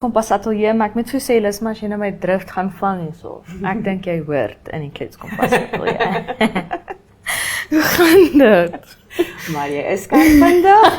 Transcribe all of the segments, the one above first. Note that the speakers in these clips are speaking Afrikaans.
Kompas atelier, maar ek moet vir sê, Lis, maar as jy nou my drift gaan vang hierso. Ek dink jy hoort in die kletskompas atelier. Hoe gaan dit? Maar jy is skerp vandag.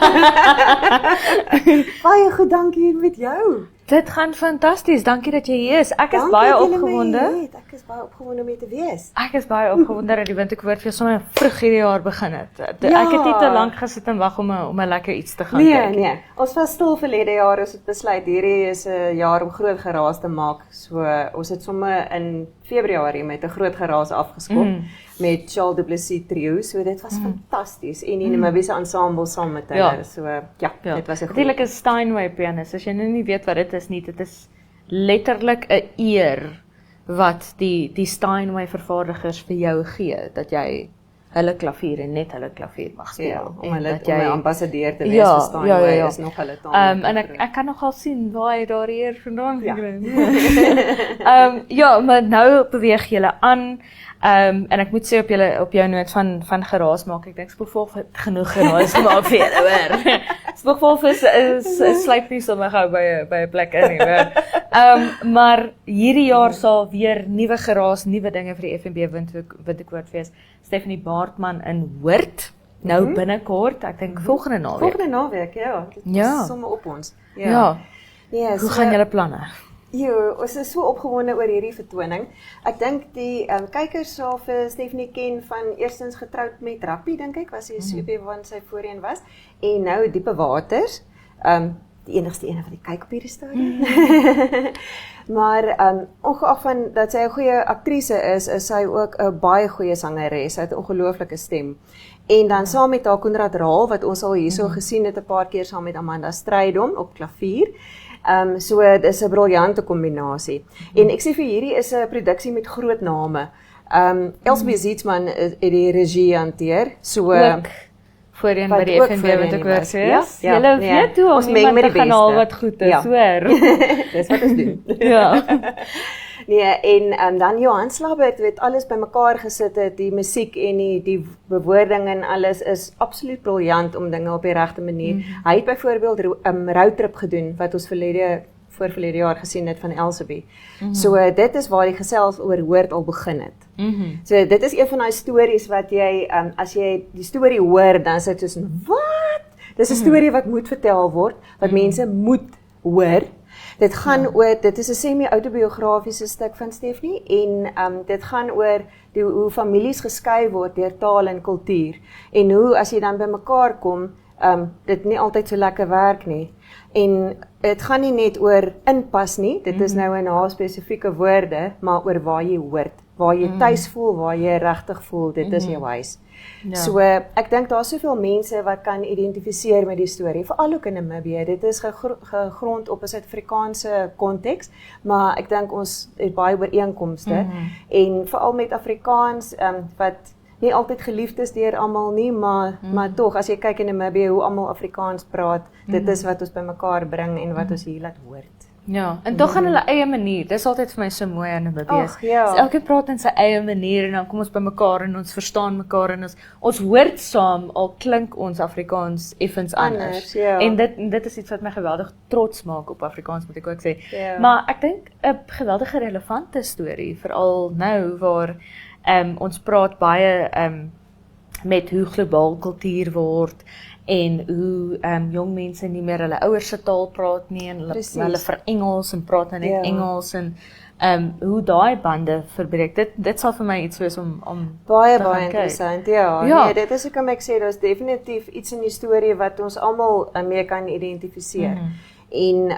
Baie goed, dankie met jou. Dit gaan fantasties, dankie dat jy hier is. Ek is baie opgewonde. Ek is baie opgewonde om hier te wees. Ek is baie opgewonde dat die Winterkoord vir sommer vroeg hierdie jaar begin het. Ek het nie te lank gesit en wag om 'n lekker iets te gaan kyk. Nee. Ons was stil verlede jaar, ons het besluit hierdie is 'n jaar om groot geraas te maak. So ons het sommer in Februarie met 'n groot geraas afgeskop met Charles Du Plessis trio. So dit was fantasties en die Namibiese ensemble saam met hulle. Ja. So dit was 'n natuurlik is Steinway pianis. As jy nou nie weet wat dit is nie, dit is letterlik 'n eer wat die Steinway vervaardigers vir jou gee dat jy hulle klavier en net hulle klavier mag speel. Ja, om en dat om 'n ambassadeur te wees vir Steinway is nog hulle taal. En ek kan nogal sien waar hy daar hier vandaan gekry het. Ja, maar nou beweeg julle aan. En ek moet sê op jou noot van geraas maak, ek dink Spoegwolf het genoeg geraas gemaak vir julle, hoor. Spoegwolf is slyp nie sommer gou by 'n plek in nie, hoor. Maar hierdie jaar sal weer nuwe geraas, nuwe dinge vir die FNB Winterkoord fees. Stephanie Baartman in Hoort, nou binnekort, ek dink volgende naweek. Volgende naweek, ja. Dit is sommer op ons. Ja. Yes, hoe gaan julle planne? Ons is so opgewonde oor hierdie vertoning. Ek dink die kykers sal vir Stephanie ken van eerstens Getroud met Rappie, dink ek, was die SUP waarvan sy voorheen was. En nou Diepe Waters, die enigste ene wat ek kyk op hierdie stadium. Maar ongeag van dat sy 'n goeie aktrise is sy ook 'n baie goeie sangeres. Sy het 'n ongelooflike stem. En dan saam met haar Konrad Raal, wat ons al hierso gesien het 'n paar keer saam met Amanda Strydom op klavier. So dit is 'n briljante kombinasie. En ek sê vir hierdie is 'n produksie met groot name. Elsbeth Zietsman het die regie hanteer. So voorheen by die FNB Winterkoord fees. Ja, julle weet hoe ons meng met die beste. Al wat goed is, hoor. Dis wat ons doen. Ja. Nee, en dan Johan Slabbert het alles bymekaar gesit het, die musiek en die bewoording en alles is absoluut briljant om dinge op die regte manier. Hy het byvoorbeeld 'n roadtrip gedoen wat ons verlede jaar gesien het van Elsabie. So dit is waar die gesels oor Hoort al begin het. So dit is een van daai stories wat jy as jy die storie hoor, dan sê jy soos wat? Dis 'n storie wat moet vertel word, wat mense moet hoor. Dit gaan oor, dit is 'n semi-autobiografiese stuk van Stephanie en dit gaan oor hoe families geskei word deur taal en kultuur en hoe as jy dan bymekaar kom, dit nie altyd so lekker werk nie. En dit gaan nie net oor inpas nie, dit is nou in haar spesifieke woorde, maar oor waar jy hoort, waar jy tuis voel, waar jy regtig voel, dit is jou huis. Ja. So ek dink daar's soveel mense wat kan identifiseer met die storie, veral ook in Namibië. Dit is gegrond op 'n Suid-Afrikaanse konteks, maar ek dink ons het baie ooreenkomste en veral met Afrikaans wat nie altyd geliefd is deur almal nie, maar tog as jy kyk in Namibië hoe almal Afrikaans praat, dit is wat ons bymekaar bring en wat ons hier laat hoort. Ja, en tog aan hulle eie manier. Dis altyd vir my so mooi aan Namibië. Ja. Elkeen praat in sy eie manier en dan kom ons by mekaar en ons verstaan mekaar en ons hoort saam, al klink ons Afrikaans effens anders. Ja. En dit is iets wat my geweldig trots maak op Afrikaans, moet ek ook sê. Ja. Maar ek dink 'n geweldige relevante storie, veral nou waar ons praat baie met hoe globaal kultuur word en hoe jong mense nie meer hulle ouers se taal praat nie en hulle verengels en praat net Engels en hoe daai bande verbreek. Dit sal vir my iets wees om baie interessant. Ja. Nee, dit is hoekom ek sê daar's definitief iets in die storie wat ons almal mee kan identifiseer. En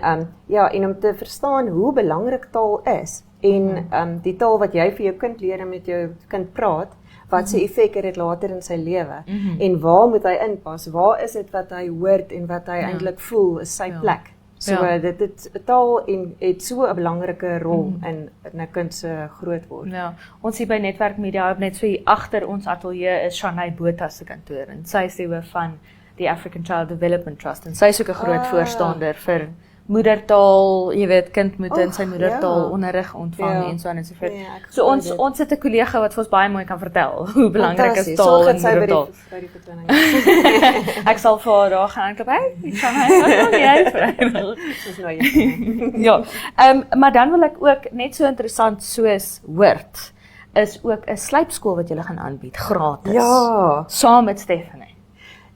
om te verstaan hoe belangrik taal is en die taal wat jy vir jou kind leer en met jou kind praat, wat se effek het dit later in sy lewe en waar moet hy inpas? Waar is dit wat hy hoort en wat hy eintlik voel is sy plek? So dit het taal en het so 'n belangrike rol in 'n kind se groot word. Ja, ons hier by Netwerk Media net so hier agter ons ateljee is Shanay Botha se kantoor en sy is die hoof van die African Child Development Trust en sy is ook 'n groot voorstander vir moedertaal, jy weet, kind moet in sy Och, moedertaal ja. onderrig ontvang en so aan en so voort. Ja, ek So glo ons dit. ons het 'n kollega wat vir ons baie mooi kan vertel hoe belangrik is Fantasties. taal Sorg en dat sy by moedertaal. die vertoning. Ek sal vir haar daar gaan aanklop. Hey, ek gaan jy vra. Dis nou jy. Ja, maar dan wil ek ook net so interessant soos Hoort is ook 'n slypskool wat julle gaan aanbied gratis. Ja. Saam met Stephanie.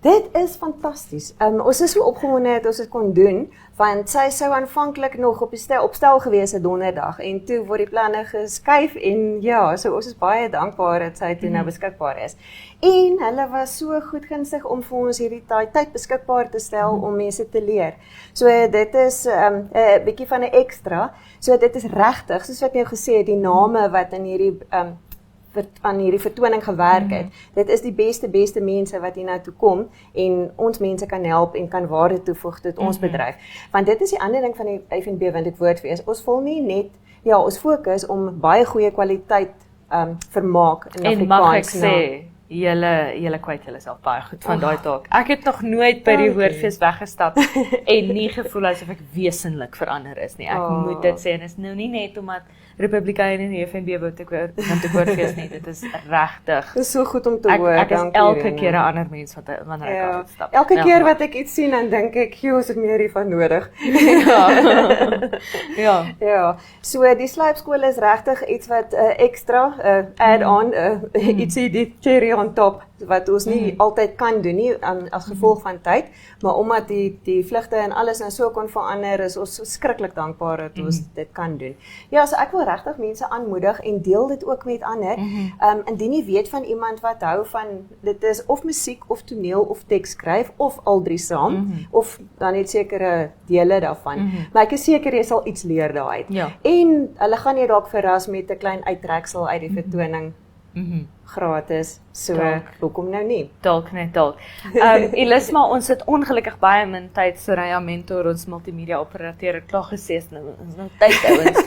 Dit is fantasties. Ons is so opgewonde dat ons dit kon doen, want sy sou aanvanklik nog op stel gewees het donderdag en toe word die planne geskuif en ja, so ons is baie dankbaar dat sy toe nou beskikbaar is. En hulle was so goedgunstig om vir ons hierdie tyd beskikbaar te stel om mense te leer. So dit is 'n bietjie van 'n ekstra. So dit is regtig, soos wat ek nou gesê het, die name wat in hierdie aan hierdie vertoning gewerk het. Dit is die beste mense wat hier nou toe kom en ons mense kan help en kan waarde toevoeg tot ons bedryf. Want dit is die ander ding van die FNB Windhoek Woordfees. Ons wil nie net ons fokus om baie goeie kwaliteit vermaak in Afrikaans. En mag ek sê, julle kwyt julleself baie goed van daai taak. Ek het nog nooit by die Woordfees weggestap en nie gevoel asof ek wesenlik verander is nie. Ek moet dit sê en is nou nie net omdat Republikeine en die FNB Windhoek Woordfees nie. Dit is regtig. Dit is so goed om te hoor. Ek is elke keer 'n ander mens wanneer ek uitstap. Elke keer wat ek iets sien, dan dink ek, "Joe, is dit meer hiervan nodig?" Ja. So die slypskool is regtig iets wat ekstra add-on, ietsie die cherry on top wat ons nie altyd kan doen nie as gevolg van tyd, maar omdat die vlugte en alles nou so kon verander, is ons so skrikkelik dankbaar dat ons dit kan doen. Ja, so ek wil regtig mense aanmoedig en deel dit ook met ander. Indien jy weet van iemand wat hou van dit is of musiek of toneel of teks skryf of al drie saam of dan net sekere dele daarvan. Maar ek is seker jy sal iets leer daaruit. Ja. En hulle gaan jou dalk verras met 'n klein uittreksel uit die vertoning. Gratis, so hoekom nou nie? Dalk net dalk. Elisma, ons het ongelukkig baie min tyd, Soraya Mentor, ons multimedia operateur het klaar gesê, is nou tyd ouens.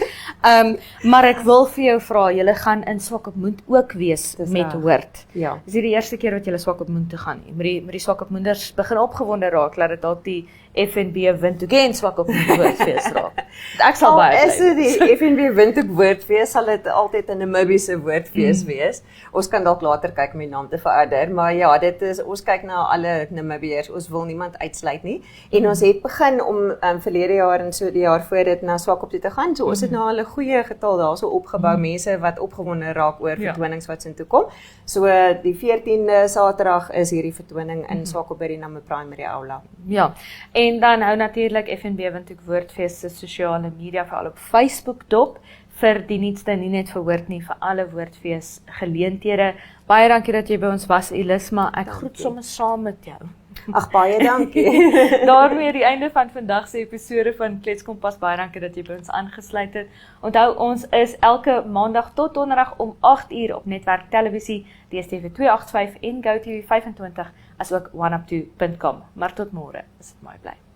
Maar ek wil vir jou vra, julle gaan in Swakopmund ook wees met Hoort. Ja. Dis nie die eerste keer wat julle Swakopmund toe gaan nie. Met die Swakopmunders begin opgewonde raak, laat dit dalk die FNB Windhoek en Swakopmund Woordfees raak. Ek sal baie bly. Is dit die FNB Windhoek Woordfees, sal dit altyd 'n Namibiese woordfees wees. Ons kan dalk later kyk om die naam te verander, maar ja, dit is ons kyk na alle Namibiërs. Ons wil niemand uitsluit nie. En ons het begin om verlede jaar en so die jaar voor dit na Swakop toe te gaan. So ons het nou al 'n goeie getal daarso opgebou, mense wat opgewonde raak oor vertonings wat sin toe kom. So die 14de Saterdag is hierdie vertoning in Swakop by die Namib Primary Aula. Ja. En dan hou natuurlik FNB Windhoek Woordfees se sosiale media veral op Facebook dop vir die nuutste, nie net vir Hoort nie, vir alle Woordfees geleenthede. Baie dankie dat jy by ons was, Elisma. Ek groet sommer saam met jou. Ag, baie dankie. Daarmee die einde van vandag se episode van Kletskompas. Baie dankie dat jy by ons aangesluit het. Onthou, ons is elke maandag tot donderdag om 8uur op Netwerk Televisie, DStv 285 en GoTV 25, asook oneup2.com. Maar tot môre, is dit mooi bly.